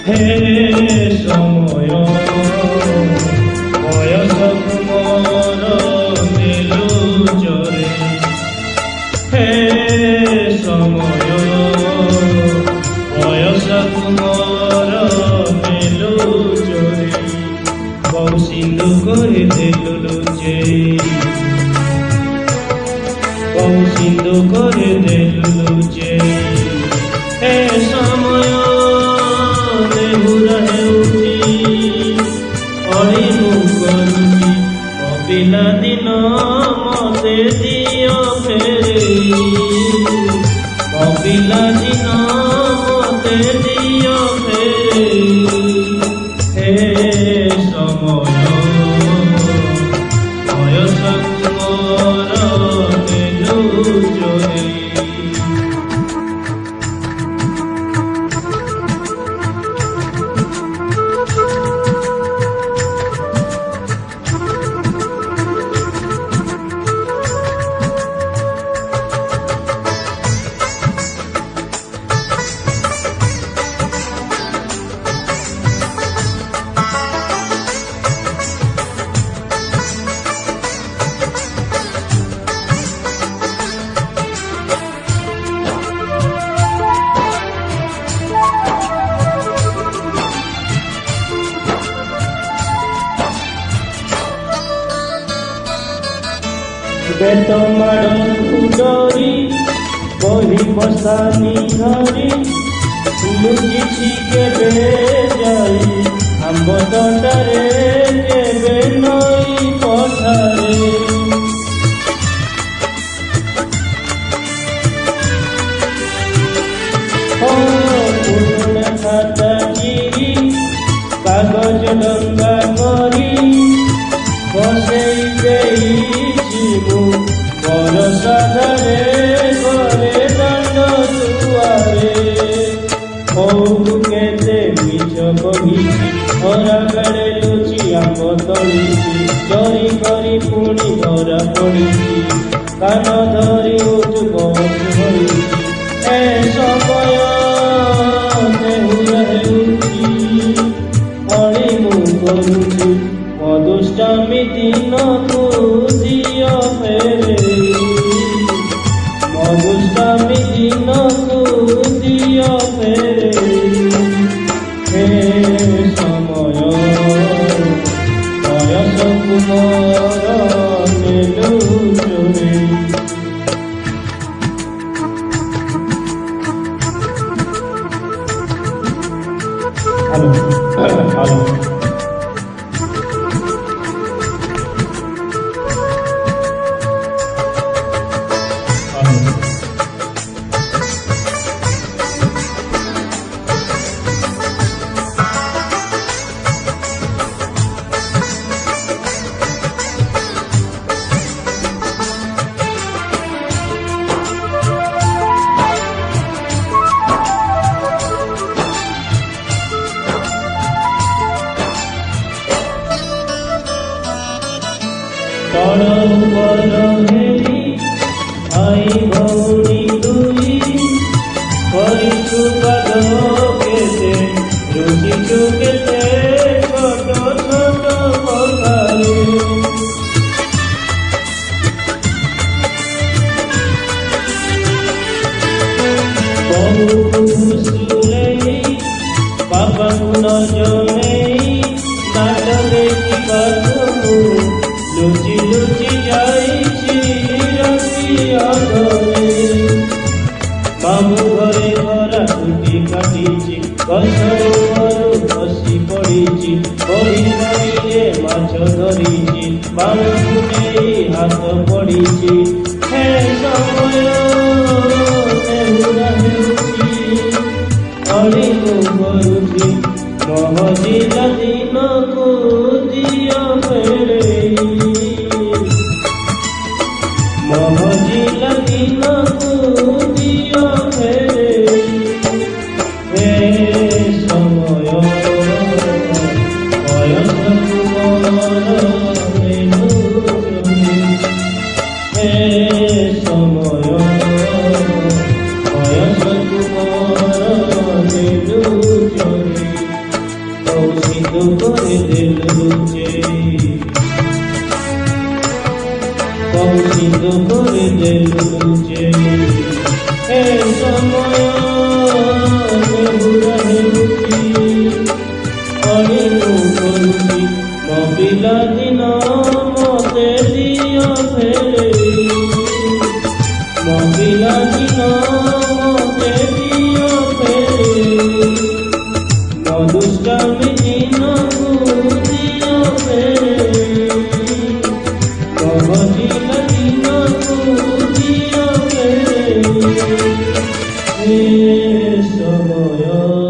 হে সময় বয়স কুমর মেলু জরে, হে সময় বয়স কুমর মেলু জরে, বউ সিন্ধু করে দেলু লুচে, বউ সিন্ধু করে দেলু লুচে। হে সময় ପିଲା ଦିନ ମତେ ଦିଅ ଫେରେଇ, ମୋ ପିଲା ଦିନ ମତେ ଦିଅ ଫେରେଇ। ହେ ସମୟ ବୟସକୁ ମୋର ନେଲୁ ଚୋରେଇ। বেত মাড়ু ডরি বহি বসানি ধরি, লুচিছি কেবে যাই আম্ব তটারে, কেবে নই পথারে। পুরুଣା খাতা চিরি কাগজ ডঙ্গা করি, বসেই ଦେଇছি ମୁଁ ବରଷା ଧାରେ ଘରେ ଦାଣ୍ଡ ଦୁଆରେ। ବୋଉ କେତେ ମିଛ କହିଛି, ଖରା ବେଳେ ଲୁଚି ଆମ୍ବ ତଳିଛି, ଚୋରି କରି ପୁଣି ଧରା ପଡ଼ିଛି, କାନ ଧରି ଉଠୁ ବସ ହୋଇଛି। ଏ ସମୟ ନେହୁରା ହେଉଛି, ଅଳି ମୁଁ କରୁଛି ମୋ ଦୁଷ୍ଟାମି ଦିନକୁ ଦିଅ ଫେରେଇ, ମୋ ଦୁଷ୍ଟାମି ଦିନକୁ ଦିଅ ଫେରେଇ। ହେ ସମୟ ବୟସକୁ ମୋର ନେଲୁ ଚୋରେଇ। ତଳ ଉପର ହେଲି ଭାଇ ଭଉଣୀ ଦୁଇ, କରିଛୁ ପାଦ କେତେ ରୁଚିଛୁ କେତେ ଛୋଟ ଛୋଟ କଥାରେ। ବୋଉକୁ ସୁରେଇ ବାପାକୁ ନ ଜଣେଇ, ନାଟ ଦେଖିବାକୁ ଲୁଚି ଲୁଚି ଯାଇଛି ରାତି ଅଧରେ। ମାମୁଁ ଘରେ ଖରା ଛୁଟି କାଟିଛି, ଗଛ ଉପରୁ ଖସି ପଡ଼ିଛି, ବଢ଼ି ପାଣିରେ ମାଛ ଧରିଛି, ବାଣକୁ ନେଇ ହାତ ପଡ଼ିଛି। ହେ ସମୟ ନେହୁରା ହେଉଛି, ଅଳି ମୁଁ କରୁଛି, ମୋ ହଜିଲା ଦିନକୁ দিও ফেরে মহজিলা দিনকু দিও ফেরে হে সময় বয়সকু মরণেনু হে সময় বয়সকু মরণেনু কৌশিক করে দিলু যে কৌশিক করে দিলু যে হে সময় নেহুরা হেলুছি অনিনু করুছি মবিলা দিন মতে দিও ফেরে মবিলা দিন মতে দিও ফেরে মধুষ্টামী দিনকু দিও ফেরে মহজিলা দিনকু দিও ফেরে হে সময়